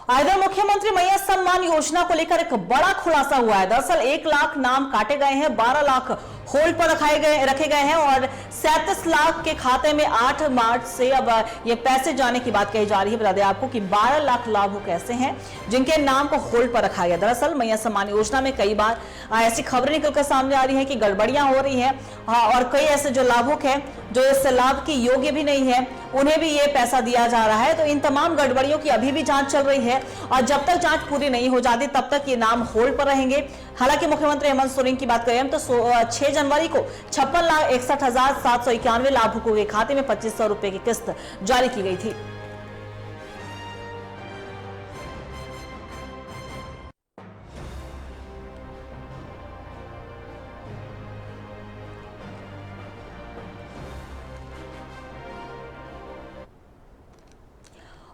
इधर मुख्यमंत्री मैया सम्मान योजना को लेकर एक बड़ा खुलासा हुआ है। दरअसल 1 लाख नाम काटे गए हैं, 12 लाख होल्ड पर रखे गए हैं और 37 लाख के खाते में 8 मार्च से अब ये पैसे जाने की बात कही जा रही है। बता दें आपको कि 12 लाख लाभुक ऐसे हैं जिनके नाम को होल्ड पर रखा गया। दरअसल मैया सम्मान योजना में कई बार ऐसी खबरें निकलकर सामने आ रही है कि गड़बड़ियां हो रही हैं और कई ऐसे जो लाभुक हैं जो इस लाभ की योग्य भी नहीं है, उन्हें भी ये पैसा दिया जा रहा है। तो इन तमाम गड़बड़ियों की अभी भी जांच चल रही है और जब तक जांच पूरी नहीं हो जाती तब तक ये नाम होल्ड पर रहेंगे। हालांकि मुख्यमंत्री हेमंत सोरेन की बात करें तो 6 जनवरी को 56,61,791 लाभुकों के खाते में 2500 रुपए की किस्त जारी की गई थी।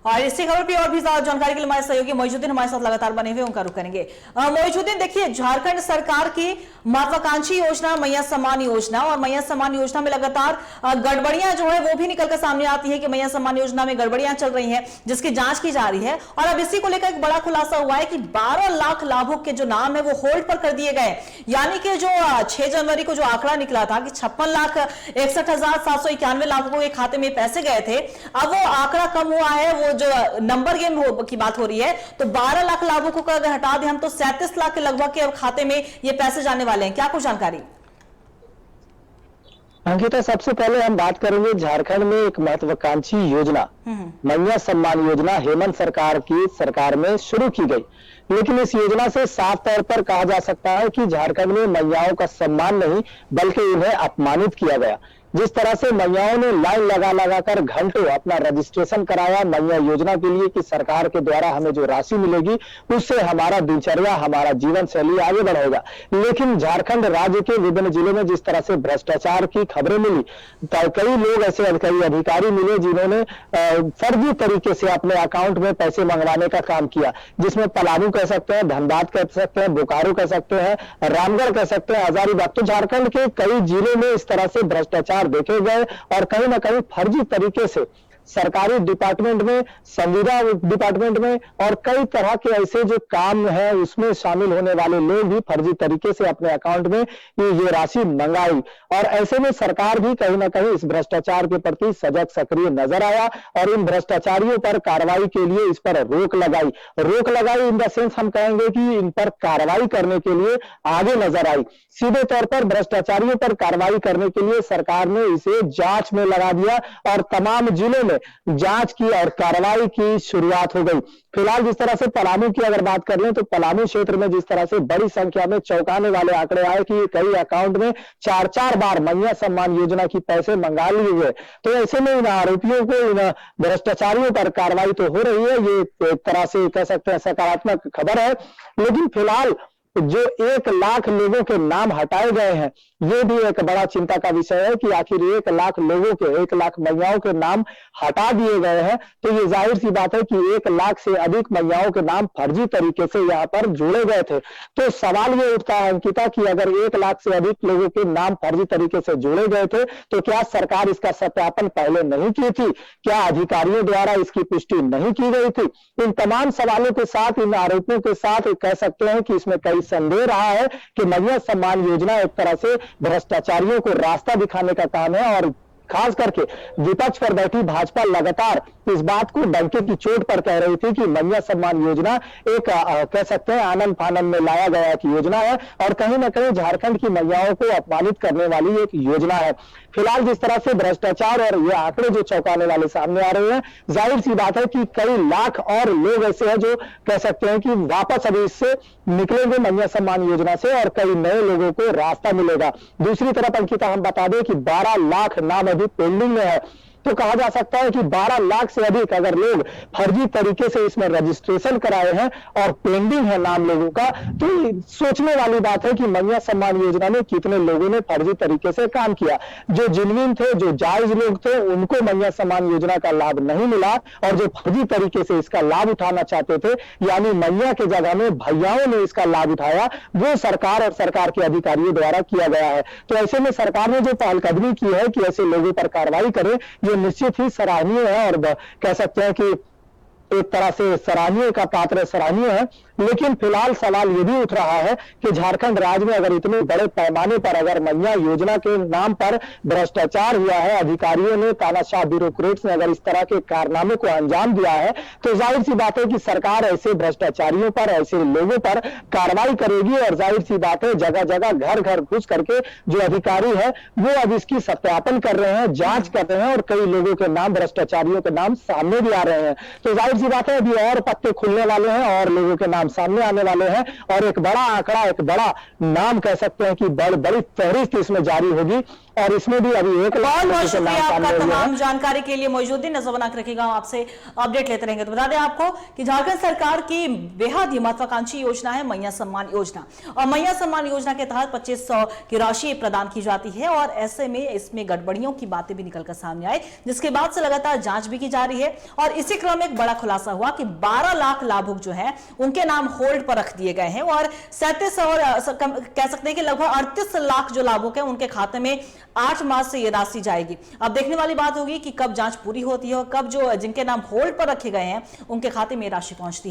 और इसी खबर पर और भी ज्यादा जानकारी के लिए हमारे सहयोगी मोइजुद्दीन हमारे साथ लगातार बने हुए, उनका रुख करेंगे। मोइजुद्दीन, देखिए झारखंड सरकार की महत्वाकांक्षी योजना मैया सम्मान योजना और मैया सम्मान योजना में लगातार गड़बड़ियां जो है वो भी निकलकर सामने आती है कि मैया सम्मान योजना में गड़बड़ियां चल रही हैं जिसकी जांच की जा रही है। और अब इसी को लेकर एक बड़ा खुलासा हुआ है कि 12 लाख लाभुक के जो नाम है वो होल्ड पर कर दिए गए। यानी कि जो 6 जनवरी को जो आंकड़ा निकला था कि 56,61,791 लाभुकों के खाते में पैसे गए थे, अब वो आंकड़ा कम हुआ है। वो जो नंबर गेम की बात हो रही है तो 12 लाख लाभुकों को अगर हटा दें हम तो 37 लाख के लगभग के खाते में ये पैसे जाने वाले हैं। क्या कुछ जानकारी? अंकिता, सबसे पहले हम बात करेंगे झारखंड में एक महत्वाकांक्षी योजना मैया सम्मान योजना हेमंत सरकार में शुरू की गई। लेकिन इस योजना से साफ तौर पर कहा जा सकता है कि झारखंड में मैयाओं का सम्मान नहीं बल्कि उन्हें अपमानित किया गया। जिस तरह से मैयाओं ने लाइन लगा कर घंटों अपना रजिस्ट्रेशन कराया मैया योजना के लिए कि सरकार के द्वारा हमें जो राशि मिलेगी उससे हमारा दिनचर्या, हमारा जीवन शैली आगे बढ़ेगा। लेकिन झारखंड राज्य के विभिन्न जिलों में जिस तरह से भ्रष्टाचार की खबरें मिली, कई लोग ऐसे अधिकारी मिले जिन्होंने फर्जी तरीके से अपने अकाउंट में पैसे मंगवाने का काम किया, जिसमें पलामू कह सकते हैं, धनबाद कह सकते हैं, बोकारो कह सकते हैं, रामगढ़ कह सकते हैं, हजारीबाग। तो झारखंड के कई जिलों में इस तरह से भ्रष्टाचार देखे गए और कहीं ना कहीं फर्जी तरीके से सरकारी डिपार्टमेंट में, संविदा डिपार्टमेंट में और कई तरह के ऐसे जो काम है उसमें शामिल होने वाले लोग भी फर्जी तरीके से अपने अकाउंट में ये राशि मंगाई। और ऐसे में सरकार भी कहीं ना कहीं इस भ्रष्टाचार के प्रति सजग सक्रिय नजर आया और इन भ्रष्टाचारियों पर कार्रवाई के लिए इस पर रोक लगाई इन द सेंस हम कहेंगे कि इन पर कार्रवाई करने के लिए आगे नजर आई। सीधे तौर पर भ्रष्टाचारियों पर कार्रवाई करने के लिए सरकार ने इसे जांच में लगा दिया और तमाम जिलों में जांच की और कार्रवाई की शुरुआत हो गई। फिलहाल जिस तरह से पलामू की अगर बात कर लें तो पलामू क्षेत्र में जिस तरह से बड़ी संख्या में चौंकाने वाले आंकड़े आए कि कई अकाउंट में 4-4 बार मैया सम्मान योजना की पैसे मंगा लिए हुए। तो ऐसे में इन आरोपियों को, इन भ्रष्टाचारियों पर कार्रवाई तो हो रही है, ये एक तरह से कह सकते हैं सकारात्मक खबर है। लेकिन फिलहाल जो 1 लाख लोगों के नाम हटाए गए हैं ये भी एक बड़ा चिंता का विषय है कि आखिर 1 लाख लोगों के, 1 लाख मैयाओं के नाम हटा दिए गए हैं। तो ये जाहिर सी बात है कि 1 लाख से अधिक मैयाओं के नाम फर्जी तरीके से यहाँ पर जोड़े गए थे। तो सवाल ये उठता है अंकिता कि अगर 1 लाख से अधिक लोगों के नाम फर्जी तरीके से जोड़े गए थे तो क्या सरकार इसका सत्यापन पहले नहीं की थी? क्या अधिकारियों द्वारा इसकी पुष्टि नहीं की गई थी? इन तमाम सवालों के साथ, इन आरोपों के साथ कह सकते हैं कि इसमें कई संदेह रहा है कि मैया सम्मान योजना एक तरह से भ्रष्टाचारियों को रास्ता दिखाने का काम है। और खास करके विपक्ष पर बैठी भाजपा लगातार इस बात को डंके की चोट पर कह रही थी कि मैया सम्मान योजना एक कह सकते हैं आनंद फानंद में लाया गया एक योजना है और कहीं ना कहीं झारखंड की मैयाओं को अपमानित करने वाली एक योजना है। फिलहाल जिस तरह से भ्रष्टाचार और ये आंकड़े जो चौंकाने वाले सामने आ रहे हैं, जाहिर सी बात है कि कई लाख और लोग ऐसे हैं जो कह सकते हैं कि वापस अभी इससे निकलेंगे मैया सम्मान योजना से और कई नए लोगों को रास्ता मिलेगा। दूसरी तरफ अंकिता हम बता दें कि 12 लाख नाम अभी पेंडिंग में है। तो कहा जा सकता है कि 12 लाख से अधिक अगर लोग फर्जी तरीके से इसमें रजिस्ट्रेशन कराए हैं और पेंडिंग है नाम लोगों का, तो सोचने वाली बात है कि मैया सम्मान योजना में कितने लोगों ने फर्जी तरीके से काम किया। जो जेन्युइन थे, जो जायज लोग थे, उनको मैया सम्मान योजना का लाभ नहीं मिला और जो फर्जी तरीके से इसका लाभ उठाना चाहते थे यानी मैया के जगह में भैयाओं ने इसका लाभ उठाया, वो सरकार और सरकार के अधिकारियों द्वारा किया गया है। तो ऐसे में सरकार ने जो पहलकदमी की है कि ऐसे लोगों पर कार्रवाई करे, ये निश्चित ही सराहनीय है और कह सकते हैं कि एक तरह से सराहनीय का पात्र सराहनीय है। लेकिन फिलहाल सवाल ये भी उठ रहा है कि झारखंड राज्य में अगर इतने बड़े पैमाने पर अगर मैया योजना के नाम पर भ्रष्टाचार हुआ है, अधिकारियों ने, तानाशाह ब्यूरोक्रेट्स ने अगर इस तरह के कारनामे को अंजाम दिया है, तो जाहिर सी बात है कि सरकार ऐसे भ्रष्टाचारियों पर, ऐसे लोगों पर कार्रवाई करेगी। और जाहिर सी बात है जगह जगह घर घर घुस करके जो अधिकारी है वो अब इसकी सत्यापन कर रहे हैं, जांच कर रहे हैं, और कई लोगों के नाम, भ्रष्टाचारियों के नाम सामने भी आ रहे हैं। तो जाहिर सी बात है अभी और पत्ते खुलने वाले हैं और लोगों के नाम सामने आने वाले हैं, और एक बड़ा आंकड़ा, एक बड़ा नाम कह सकते हैं कि बड़ी फहरिस्त इसमें जारी होगी। और इसमें भी अभी एक बहुत शुक्रिया आपका तमाम जानकारी के लिए। मौजूदीन नजर बना के रखिएगा, आपसे अपडेट लेते रहेंगे। तो बता दें आपको कि झारखंड सरकार की बेहद ही महत्वाकांक्षी योजना है मैया सम्मान योजना, और मैया सम्मान योजना के तहत 2500 की राशि प्रदान की जाती है। और ऐसे में इसमें गड़बड़ियों की बातें भी निकलकर सामने आई, जिसके बाद से लगातार जांच भी की जा रही है। और इसी क्रम में एक बड़ा खुलासा हुआ कि 12 लाख लाभुक जो है उनके नाम होल्ड पर रख दिए गए हैं, और 37 और कह सकते हैं कि लगभग 38 लाख जो लाभुक है उनके खाते में 8 मार्च से ये राशि जाएगी। अब देखने वाली बात होगी कि कब जांच पूरी होती है और कब जो जिनके नाम होल्ड पर रखे गए हैं उनके खाते में राशि पहुंचती है।